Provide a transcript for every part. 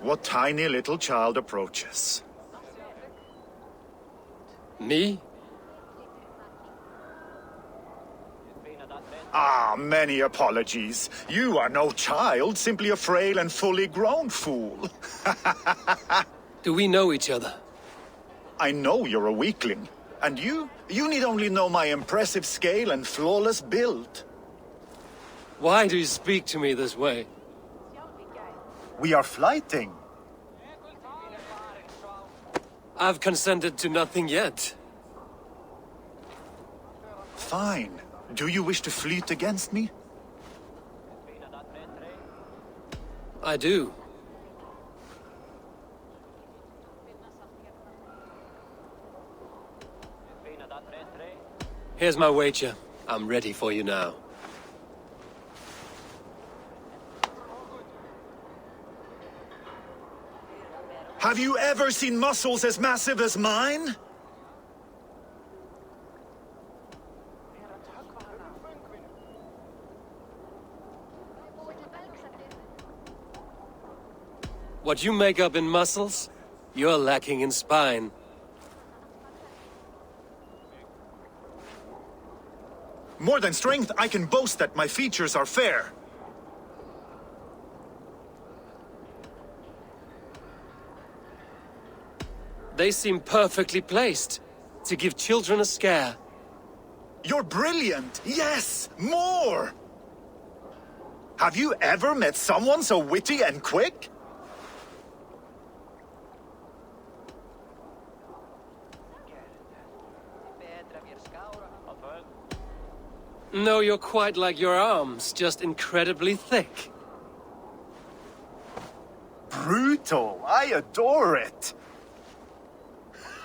what tiny little child approaches? Me? Ah, many apologies. You are no child, simply a frail and fully grown fool. Do we know each other? I know you're a weakling. And you need only know my impressive scale and flawless build. Why do you speak to me this way? We are flyting. I've consented to nothing yet. Fine. Do you wish to fleet against me? I do. Here's my wager. I'm ready for you now. Have you ever seen muscles as massive as mine? What you make up in muscles, you're lacking in spine. More than strength, I can boast that my features are fair. They seem perfectly placed to give children a scare. You're brilliant! Yes! More! Have you ever met someone so witty and quick? No, you're quite like your arms, just incredibly thick. Brutal! I adore it!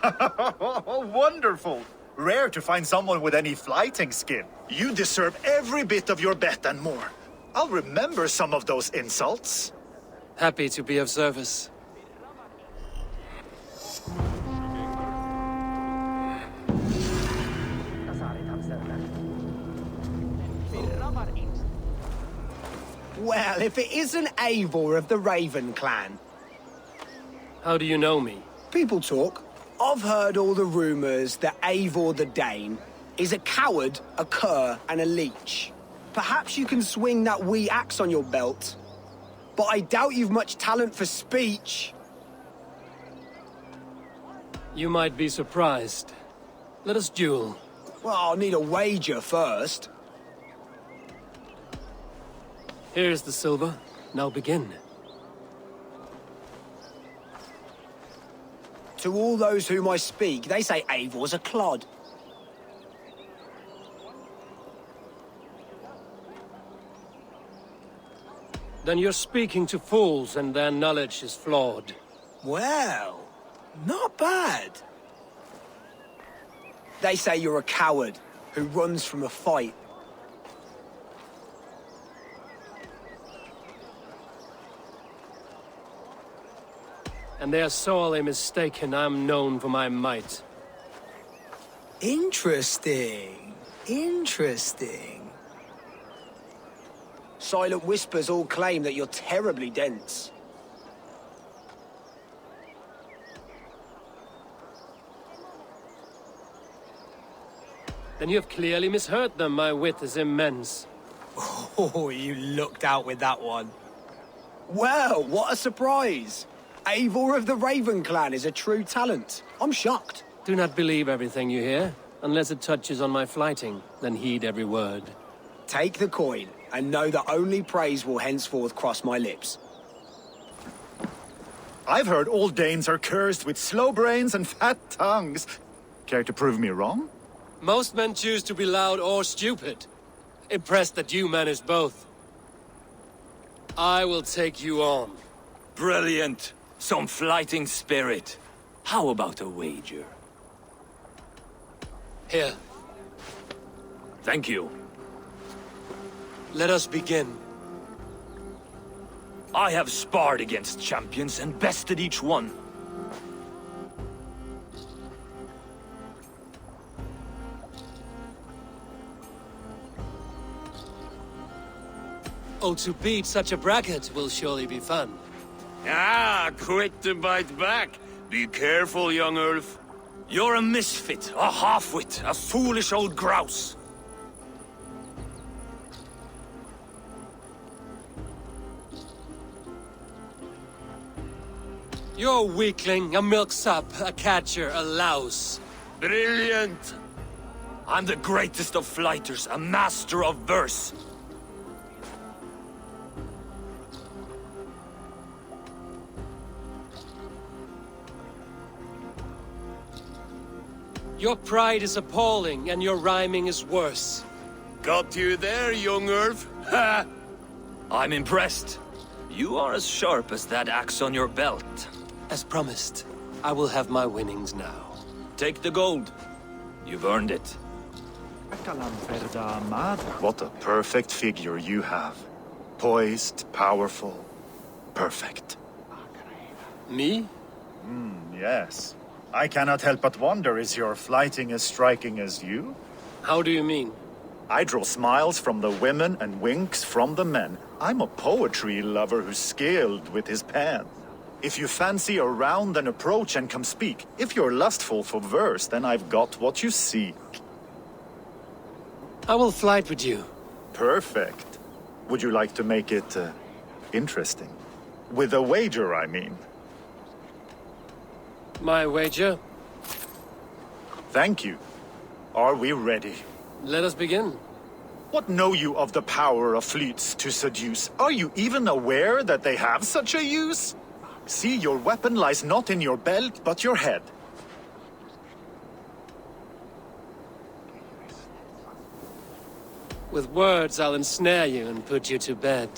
Wonderful! Rare to find someone with any flyting skill. You deserve every bit of your bet and more. I'll remember some of those insults. Happy to be of service. Well, if it isn't Eivor of the Raven clan. How do you know me? People talk. I've heard all the rumors that Eivor the Dane is a coward, a cur, and a leech. Perhaps you can swing that wee axe on your belt. But I doubt you've much talent for speech. You might be surprised. Let us duel. Well, I'll need a wager first. Here's the silver. Now begin. To all those whom I speak, they say Eivor's a clod. Then you're speaking to fools and their knowledge is flawed. Well, not bad. They say you're a coward who runs from a fight. And they're sorely mistaken. I'm known for my might. Interesting. Interesting. Silent whispers all claim that you're terribly dense. Then you have clearly misheard them. My wit is immense. Oh, you looked out with that one. Well, what a surprise! Eivor of the Raven clan is a true talent. I'm shocked. Do not believe everything you hear. Unless it touches on my flyting, then heed every word. Take the coin, and know that only praise will henceforth cross my lips. I've heard all Danes are cursed with slow brains and fat tongues. Care to prove me wrong? Most men choose to be loud or stupid. Impressed that you manage both. I will take you on. Brilliant. Some flyting spirit. How about a wager? Here, Thank you. let us begin. I have sparred against champions and bested each one. Oh, to beat such a bracket will surely be fun. Ah, quick to bite back. Be careful, young elf. You're a misfit, a half-wit, a foolish old grouse. You're a weakling, a milksop, a catcher, a louse. Brilliant! I'm the greatest of flighters, a master of verse. Your pride is appalling, and your rhyming is worse. Got you there, young elf. Ha! I'm impressed. You are as sharp as that axe on your belt. As promised, I will have my winnings now. Take the gold. You've earned it. What a perfect figure you have. Poised, powerful, perfect. Me? Yes. I cannot help but wonder, is your flyting as striking as you? How do you mean? I draw smiles from the women and winks from the men. I'm a poetry lover who's skilled with his pen. If you fancy a round, then approach and come speak. If you're lustful for verse, then I've got what you seek. I will flight with you. Perfect. Would you like to make it interesting? With a wager, I mean. My wager? Thank you. Are we ready? Let us begin. What know you of the power of fleets to seduce? Are you even aware that they have such a use? See, your weapon lies not in your belt, but your head. With words, I'll ensnare you and put you to bed.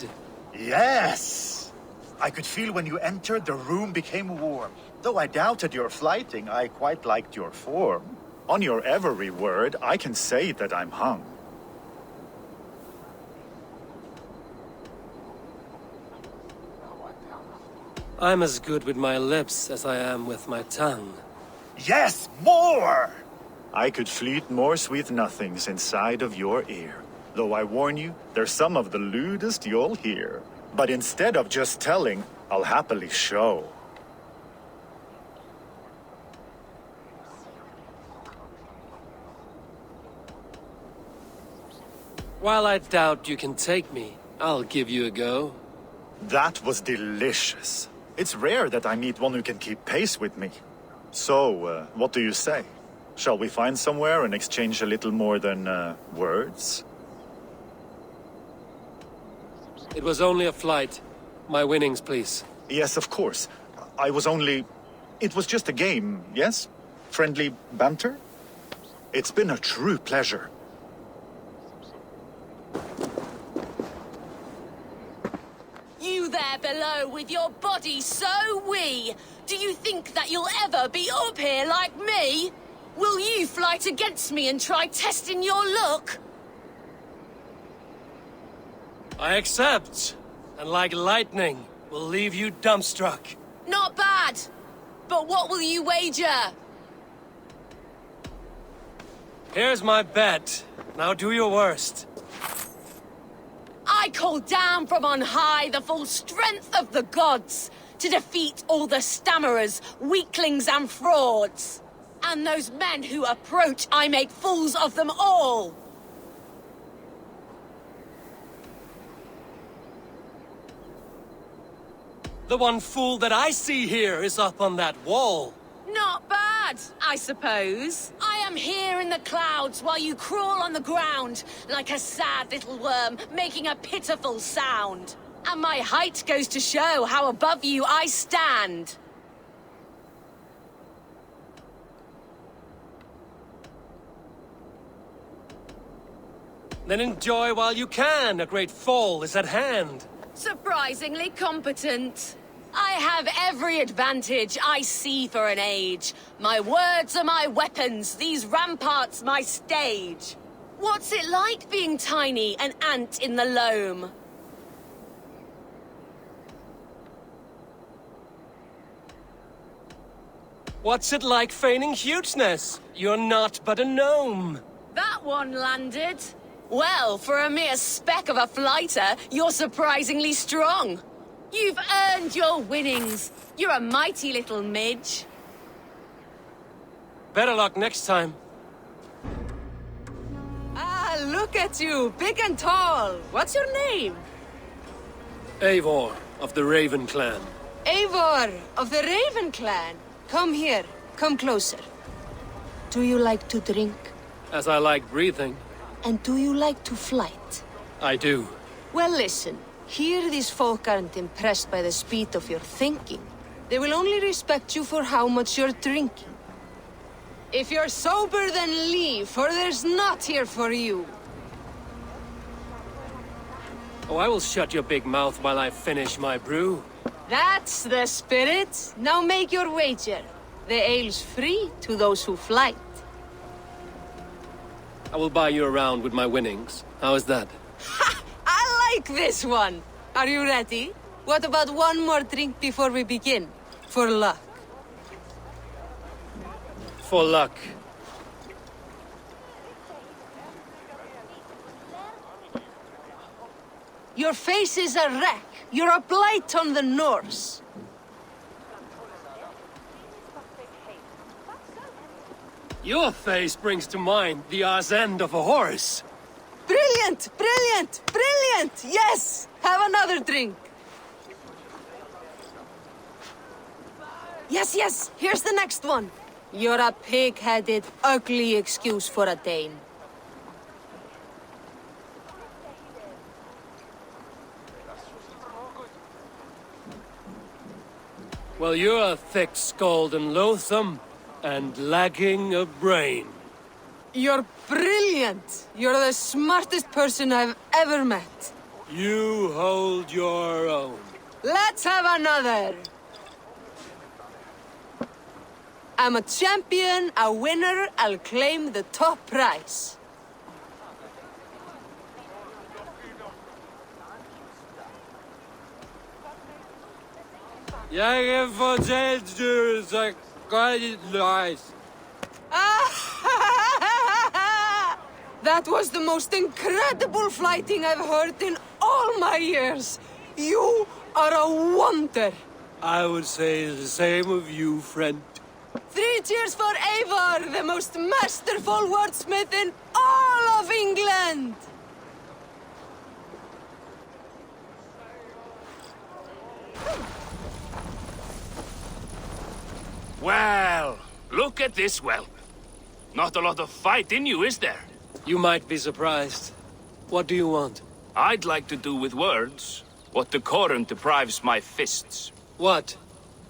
Yes! I could feel when you entered, the room became warm. Though I doubted your flighting, I quite liked your form. On your every word, I can say that I'm hung. I'm as good with my lips as I am with my tongue. Yes, more! I could fleet more sweet nothings inside of your ear. Though I warn you, they're some of the lewdest you'll hear. But instead of just telling, I'll happily show. While I doubt you can take me, I'll give you a go. That was delicious. It's rare that I meet one who can keep pace with me. So, what do you say? Shall we find somewhere and exchange a little more than, words? It was only a flight. My winnings, please. Yes, of course. I was only... It was just a game, yes? Friendly banter? It's been a true pleasure. You there below with your body so wee! Do you think that you'll ever be up here like me? Will you flight against me and try testing your luck? I accept. And like lightning, will leave you dumbstruck. Not bad! But what will you wager? Here's my bet. Now do your worst. I call down from on high the full strength of the gods to defeat all the stammerers, weaklings and frauds. And those men who approach, I make fools of them all. The one fool that I see here is up on that wall. Not bad, I suppose. I am here in the clouds while you crawl on the ground like a sad little worm making a pitiful sound. And my height goes to show how above you I stand. Then enjoy while you can. A great fall is at hand. Surprisingly competent. I have every advantage I see for an age. My words are my weapons, these ramparts my stage. What's it like being tiny, an ant in the loam? What's it like feigning hugeness? You're not but a gnome. That one landed. Well, for a mere speck of a flighter, you're surprisingly strong. You've earned your winnings. You're a mighty little midge. Better luck next time. Ah, look at you, big and tall. What's your name? Eivor of the Raven clan. Eivor of the Raven clan. Come here, come closer. Do you like to drink? As I like breathing. And do you like to fight? I do. Well, listen. Here these folk aren't impressed by the speed of your thinking. They will only respect you for how much you're drinking. If you're sober, then leave, for there's naught here for you. Oh, I will shut your big mouth while I finish my brew. That's the spirit. Now make your wager. The ale's free to those who flight. I will buy you around with my winnings. How is that? Ha! I like this one. Are you ready? What about one more drink before we begin? For luck. For luck. Your face is a wreck. You're a blight on the Norse. Your face brings to mind the arse end of a horse. Brilliant! Brilliant! Brilliant! Yes! Have another drink. Yes, yes! Here's the next one. You're a pig-headed, ugly excuse for a Dane. Well, you're thick-skulled and loathsome, and lacking a brain. You're brilliant! You're the smartest person I've ever met. You hold your own. Let's have another! I'm a champion, a winner, I'll claim the top prize. Jag fortalt du så godt løs. That was the most incredible fighting I've heard in all my years. You are a wonder. I would say the same of you, friend. 3 cheers for Eivor, the most masterful wordsmith in all of England! Well, look at this whelp. Not a lot of fight in you, is there? You might be surprised. What do you want? I'd like to do with words what the Coran deprives my fists. What?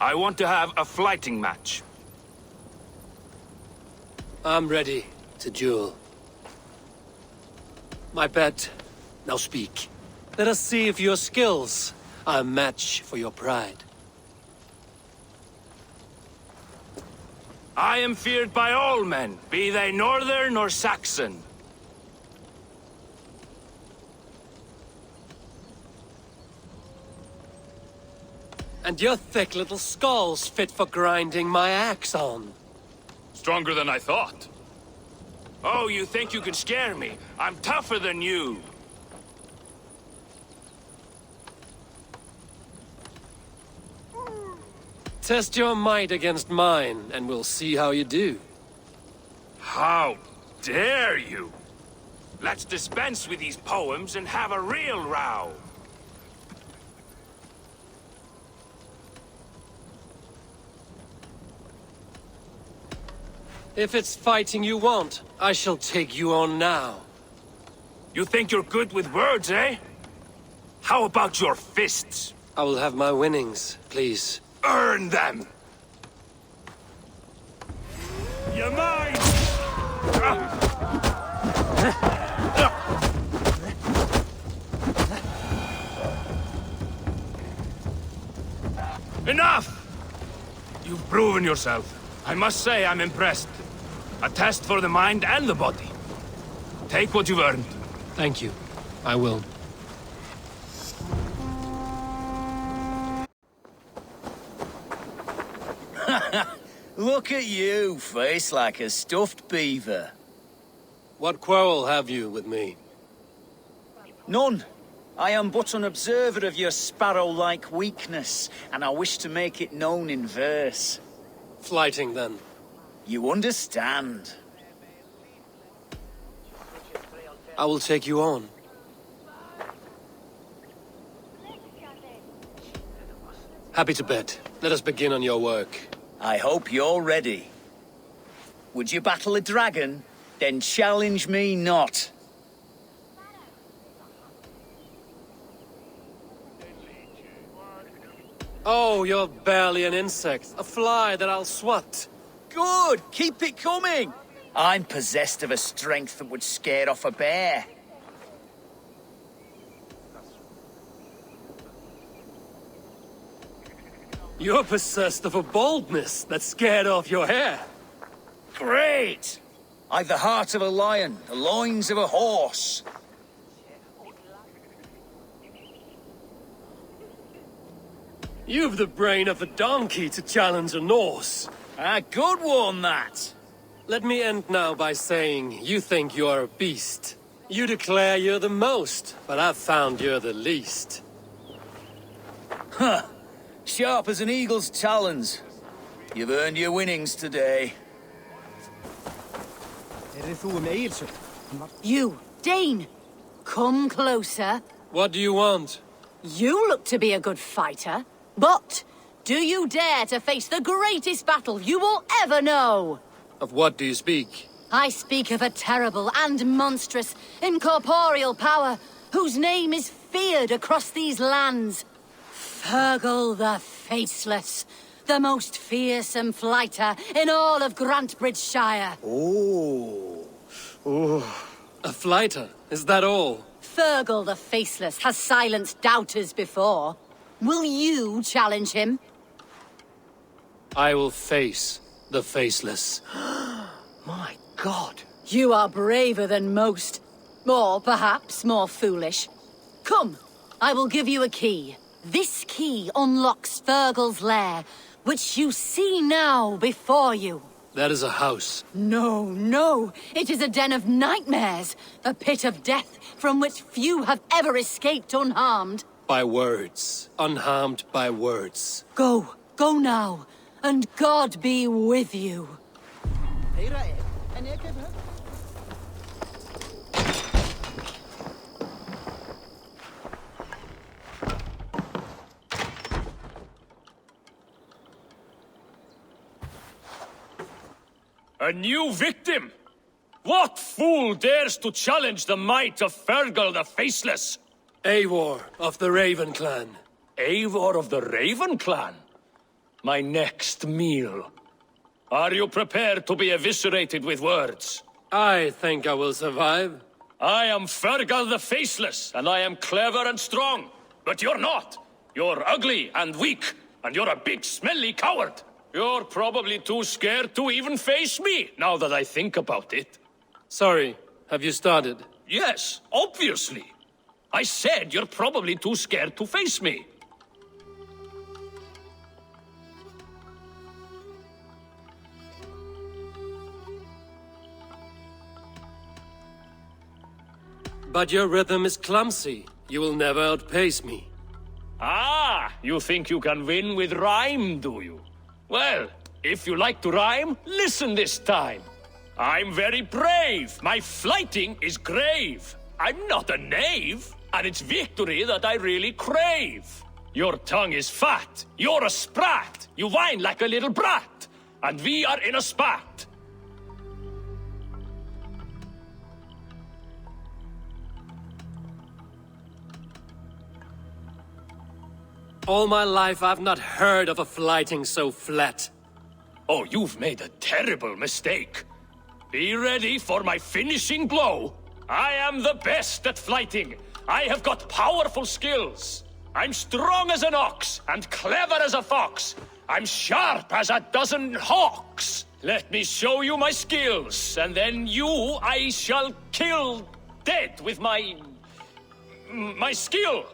I want to have a flyting match. I'm ready to duel. My bet. Now speak. Let us see if your skills are a match for your pride. I am feared by all men, be they Northern or Saxon. And your thick little skull's fit for grinding my axe on. Stronger than I thought. Oh, you think you can scare me? I'm tougher than you. Test your might against mine, and we'll see how you do. How dare you? Let's dispense with these poems and have a real row. If it's fighting you want, I shall take you on now. You think you're good with words, eh? How about your fists? I will have my winnings, please. Earn them! You're mine! Enough! You've proven yourself. I must say I'm impressed. A test for the mind and the body. Take what you've earned. Thank you. I will. Look at you, face like a stuffed beaver. What quarrel have you with me? None. I am but an observer of your sparrow-like weakness, and I wish to make it known in verse. Flyting, then. You understand. I will take you on. Happy to bet. Let us begin on your work. I hope you're ready. Would you battle a dragon? Then challenge me not. Oh, you're barely an insect. A fly that I'll swat. Good! Keep it coming! I'm possessed of a strength that would scare off a bear. You're possessed of a boldness that scared off your hair. Great! I've the heart of a lion, the loins of a horse. You've the brain of a donkey to challenge a Norse. A good one, that! Let me end now by saying you think you're a beast. You declare you're the most, but I've found you're the least. Huh. Sharp as an eagle's talons. You've earned your winnings today. You, Dane! Come closer. What do you want? You look to be a good fighter, but do you dare to face the greatest battle you will ever know? Of what do you speak? I speak of a terrible and monstrous incorporeal power whose name is feared across these lands. Fergal the Faceless, the most fearsome flighter in all of Grantbridgeshire. A flighter? Is that all? Fergal the Faceless has silenced doubters before. Will you challenge him? I will face the Faceless. My God. You are braver than most. Or perhaps more foolish. Come, I will give you a key. This key unlocks Fergal's lair, which you see now before you. That is a house. No, no. It is a den of nightmares. A pit of death from which few have ever escaped unharmed. By words. Unharmed by words. Go. Go now. And God be with you. A new victim? What fool dares to challenge the might of Fergal the Faceless? Eivor of the Raven clan. Eivor of the Raven clan? My next meal. Are you prepared to be eviscerated with words? I think I will survive. I am Fergal the Faceless, and I am clever and strong. But you're not. You're ugly and weak, and you're a big smelly coward. You're probably too scared to even face me, now that I think about it. Sorry, have you started? Yes, obviously. I said you're probably too scared to face me. But your rhythm is clumsy. You will never outpace me. Ah, you think you can win with rhyme, do you? Well, if you like to rhyme, listen this time. I'm very brave. My flyting is grave. I'm not a knave, and it's victory that I really crave. Your tongue is fat. You're a sprat. You whine like a little brat. And we are in a spat. All my life I've not heard of a flyting so flat. Oh, you've made a terrible mistake. Be ready for my finishing blow. I am the best at flyting. I have got powerful skills. I'm strong as an ox and clever as a fox. I'm sharp as a dozen hawks. Let me show you my skills, and then you I shall kill dead with my skill.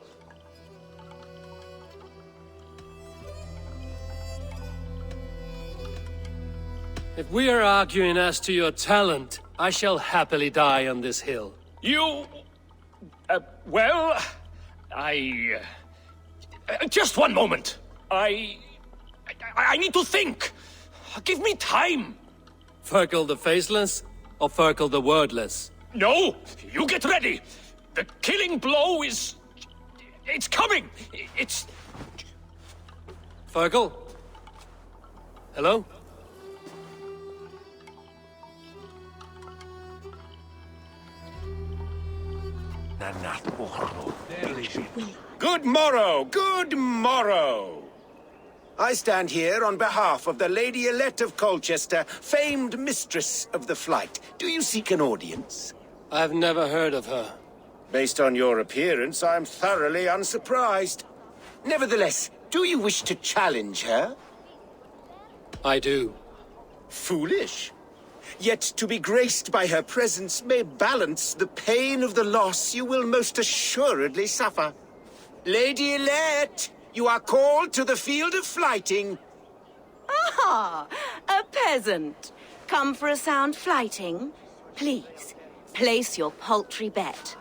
If we are arguing as to your talent, I shall happily die on this hill. You... well... Just one moment. I need to think. Give me time. Ferkel the Faceless or Ferkel the Wordless? No, you get ready. The killing blow is... It's coming. It's... Ferkel? Hello? Good morrow, good morrow. I stand here on behalf of the Lady Elette of Colchester, famed mistress of the flight. Do you seek an audience? I've never heard of her. Based on your appearance, I am thoroughly unsurprised. Nevertheless, do you wish to challenge her? I do. Foolish. Yet to be graced by her presence may balance the pain of the loss you will most assuredly suffer. Lady Elette, you are called to the field of flyting. Ah, a peasant. Come for a sound flyting? Please, place your paltry bet.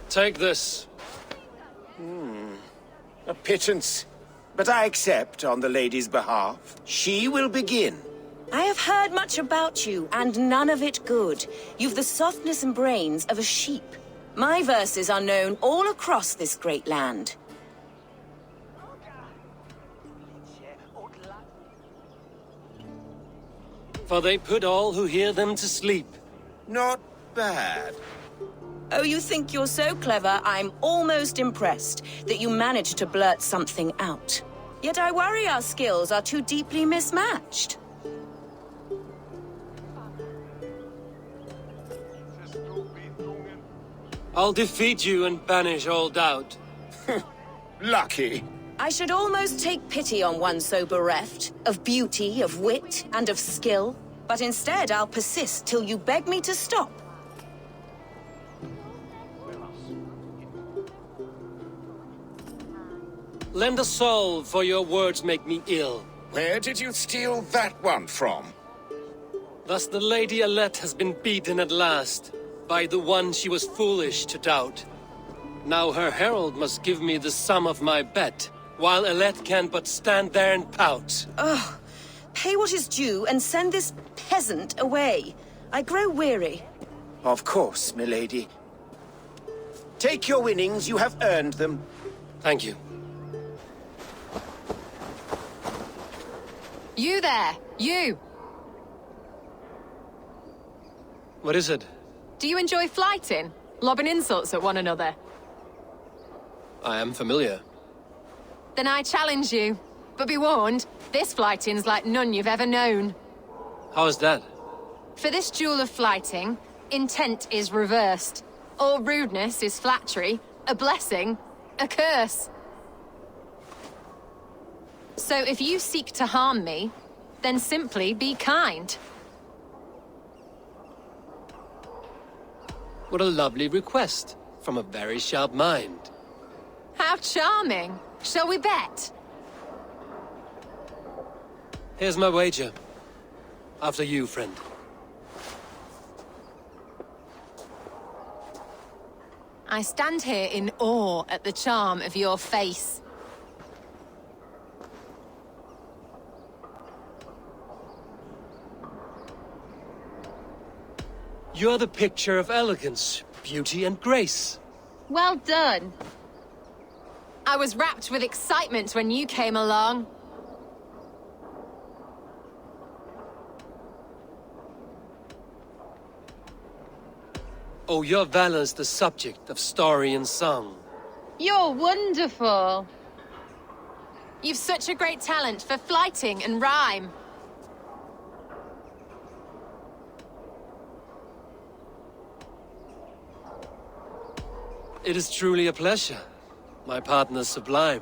Take this. A pittance. But I accept on the lady's behalf. She will begin. I have heard much about you, and none of it good. You've the softness and brains of a sheep. My verses are known all across this great land. For they put all who hear them to sleep. Not bad. Oh, you think you're so clever, I'm almost impressed that you managed to blurt something out. Yet I worry our skills are too deeply mismatched. I'll defeat you and banish all doubt. Lucky. I should almost take pity on one so bereft of beauty, of wit, and of skill. But instead, I'll persist till you beg me to stop. Lend a soul, for your words make me ill. Where did you steal that one from? Thus the Lady Elette has been beaten at last, by the one she was foolish to doubt. Now her herald must give me the sum of my bet, while Elette can but stand there and pout. Ugh. Pay what is due and send this peasant away. I grow weary. Of course, milady. Take your winnings, you have earned them. Thank you. You there! You! What is it? Do you enjoy flyting? Lobbing insults at one another? I am familiar. Then I challenge you. But be warned, this flyting's like none you've ever known. How is that? For this duel of flyting, intent is reversed. All rudeness is flattery, a blessing, a curse. So if you seek to harm me, then simply be kind. What a lovely request from a very sharp mind. How charming! Shall we bet? Here's my wager. After you, friend. I stand here in awe at the charm of your face. You're the picture of elegance, beauty, and grace. Well done. I was wrapped with excitement when you came along. Oh, your valor's the subject of story and song. You're wonderful. You've such a great talent for flyting and rhyme. It is truly a pleasure. My partner's sublime.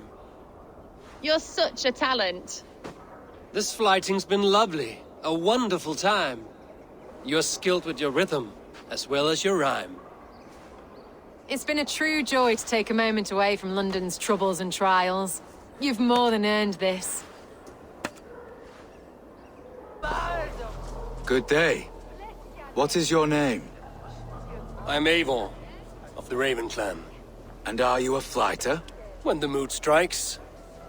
You're such a talent. This flighting's been lovely. A wonderful time. You're skilled with your rhythm, as well as your rhyme. It's been a true joy to take a moment away from London's troubles and trials. You've more than earned this. Good day. What is your name? I'm Avon. of the Raven clan. And are you a flighter? When the mood strikes.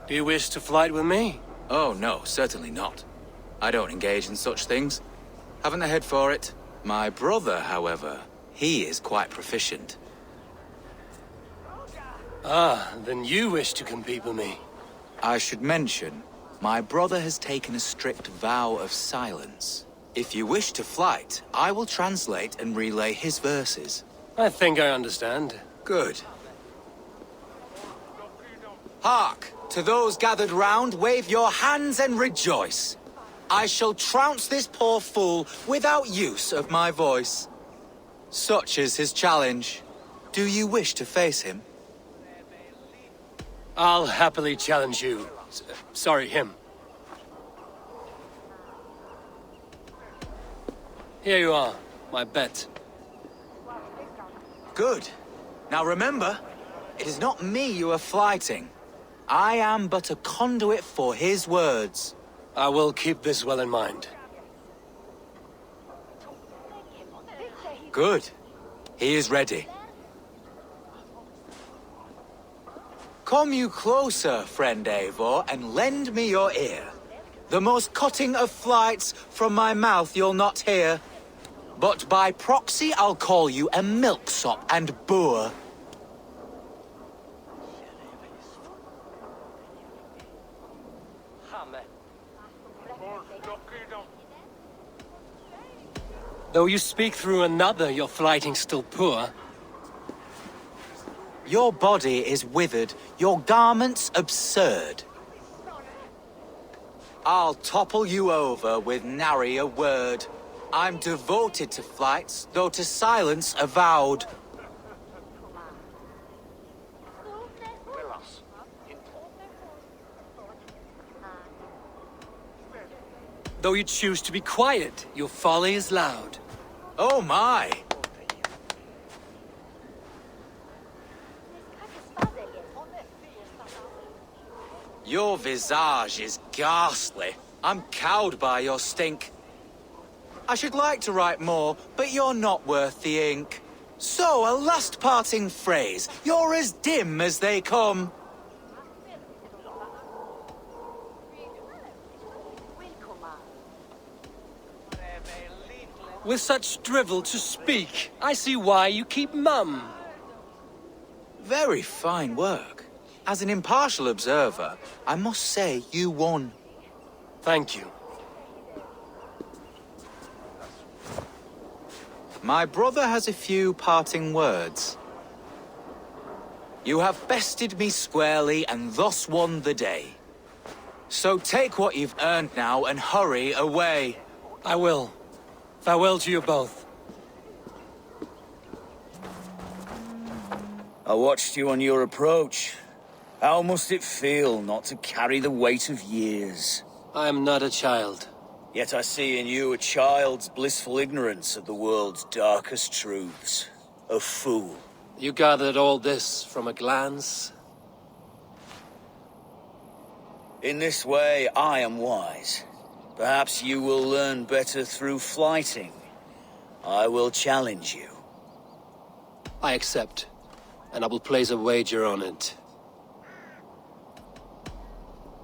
Do you wish to flight with me? Oh, no, certainly not. I don't engage in such things. Haven't the head for it. My brother, however, he is quite proficient. Ah, then you wish to compete with me. I should mention, my brother has taken a strict vow of silence. If you wish to flight, I will translate and relay his verses. I think I understand. Good. Hark! To those gathered round, wave your hands and rejoice. I shall trounce this poor fool without use of my voice. Such is his challenge. Do you wish to face him? I'll happily challenge you. Sorry, him. Here you are, my bet. Good. Now remember, it is not me you are flighting. I am but a conduit for his words. I will keep this well in mind. Good. He is ready. Come you closer, friend Eivor, and lend me your ear. The most cutting of flights from my mouth you'll not hear. But by proxy I'll call you a milksop and boor. Though you speak through another, your flighting's still poor. Your body is withered, your garments absurd. I'll topple you over with nary a word. I'm devoted to flights, though to silence avowed. Though you choose to be quiet, your folly is loud. Oh my! Your visage is ghastly. I'm cowed by your stink. I should like to write more, but you're not worth the ink. So, a last parting phrase. You're as dim as they come. With such drivel to speak, I see why you keep mum. Very fine work. As an impartial observer, I must say you won. Thank you. My brother has a few parting words. You have bested me squarely and thus won the day. So take what you've earned now and hurry away. I will. Farewell to you both. I watched you on your approach. How must it feel not to carry the weight of years? I am not a child. Yet I see in you a child's blissful ignorance of the world's darkest truths. A fool. You gathered all this from a glance? In this way, I am wise. Perhaps you will learn better through flighting. I will challenge you. I accept, and I will place a wager on it.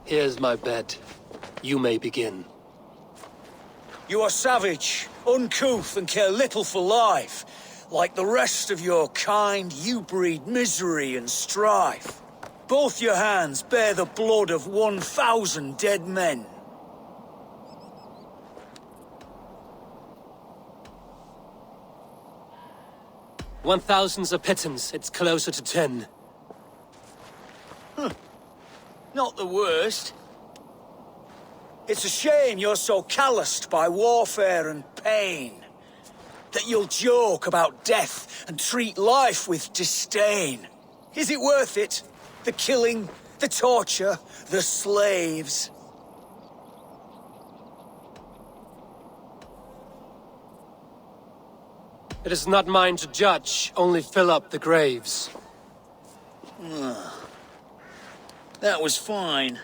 Here's my bet. You may begin. You are savage, uncouth, and care little for life. Like the rest of your kind, you breed misery and strife. Both your hands bear the blood of 1,000 dead men. $1,000's a pittance. It's closer to 10. Not the worst. It's a shame you're so calloused by warfare and pain. That you'll joke about death and treat life with disdain. Is it worth it? The killing, the torture, the slaves. It is not mine to judge, only fill up the graves. That was fine.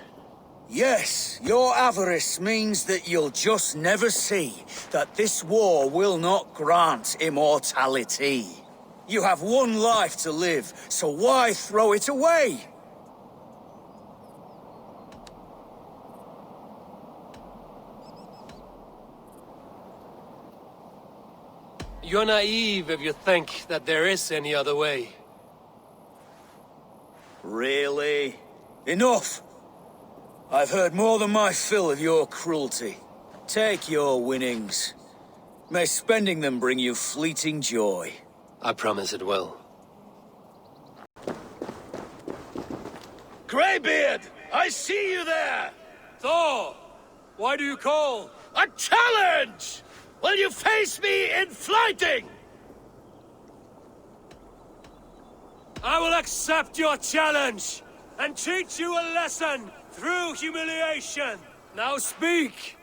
Yes, your avarice means that you'll just never see that this war will not grant immortality. You have one life to live, so why throw it away? You're naive if you think that there is any other way. Really? Enough! I've heard more than my fill of your cruelty. Take your winnings. May spending them bring you fleeting joy. I promise it will. Greybeard! I see you there! Thor! Why do you call? A challenge! Will you face me in Flyting? I will accept your challenge and teach you a lesson through humiliation. Now speak,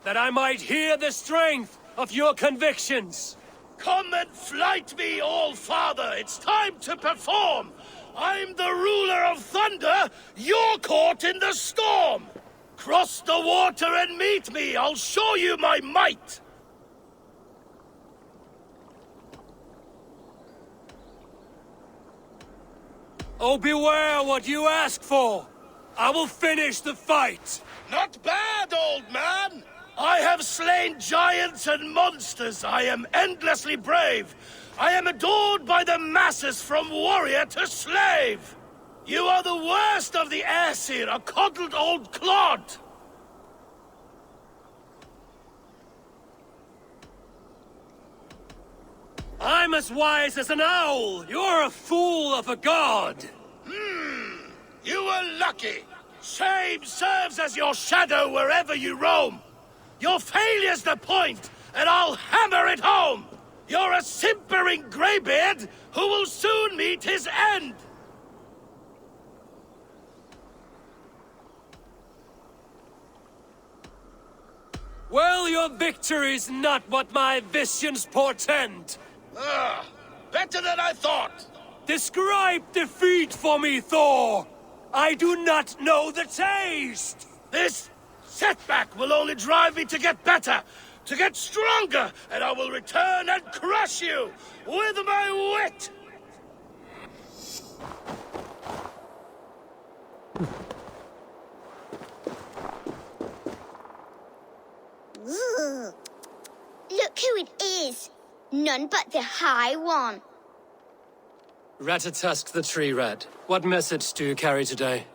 that I might hear the strength of your convictions. Come and flight me, All-Father! It's time to perform! I'm the ruler of thunder, you're caught in the storm! Cross the water and meet me, I'll show you my might! Oh, beware what you ask for! I will finish the fight! Not bad, old man! I have slain giants and monsters. I am endlessly brave. I am adored by the masses from warrior to slave. You are the worst of the Aesir, a coddled old clod. I'm as wise as an owl. You're a fool of a god. You were lucky. Shame serves as your shadow wherever you roam. Your failure's the point, and I'll hammer it home! You're a simpering greybeard who will soon meet his end! Well, your victory's not what my visions portend. Better than I thought! Describe defeat for me, Thor! I do not know the taste! This setback will only drive me to get better, to get stronger, and I will return and crush you with my wit! Ooh. Look who it is. None but the High One. Ratatosk the Tree Rat, what message do you carry today?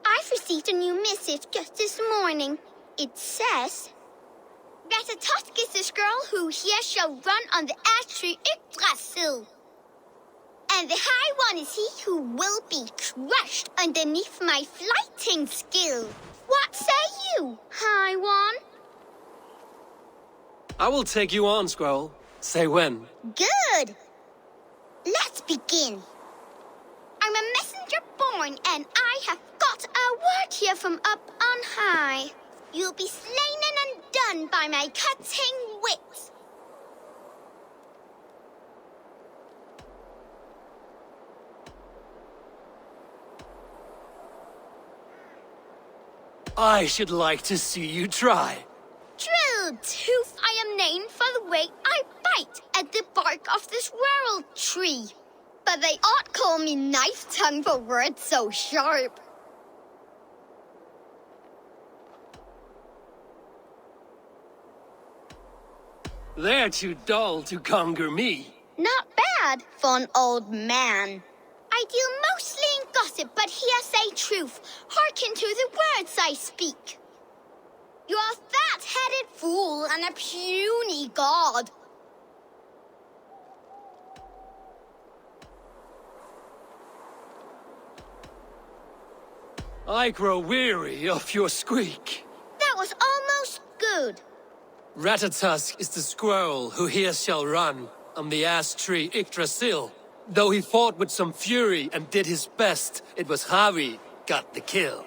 I've received a new missive just this morning. It says, Ratatosk is this girl who here shall run on the ash tree Yggdrasil. And the High One is he who will be crushed underneath my flyting skill. What say you, High One? I will take you on, Squirrel. Say when. Good. Let's begin. I'm a messenger born, and I have got a word here from up on high. You'll be slain and undone by my cutting wit. I should like to see you try. True tooth, I am named for the way I bite at the bark of this world tree. But they ought call me knife tongue for words so sharp. They're too dull to conquer me. Not bad for an old man. I deal mostly in gossip, but here say truth. Hearken to the words I speak. You're a fat-headed fool and a puny god. I grow weary of your squeak. That was almost good. Ratatosk is the squirrel who here shall run on the ash tree Yggdrasil. Though he fought with some fury and did his best, it was Harvey got the kill.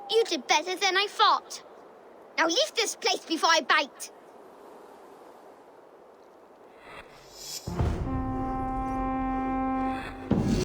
You did better than I thought. Now leave this place before I bite.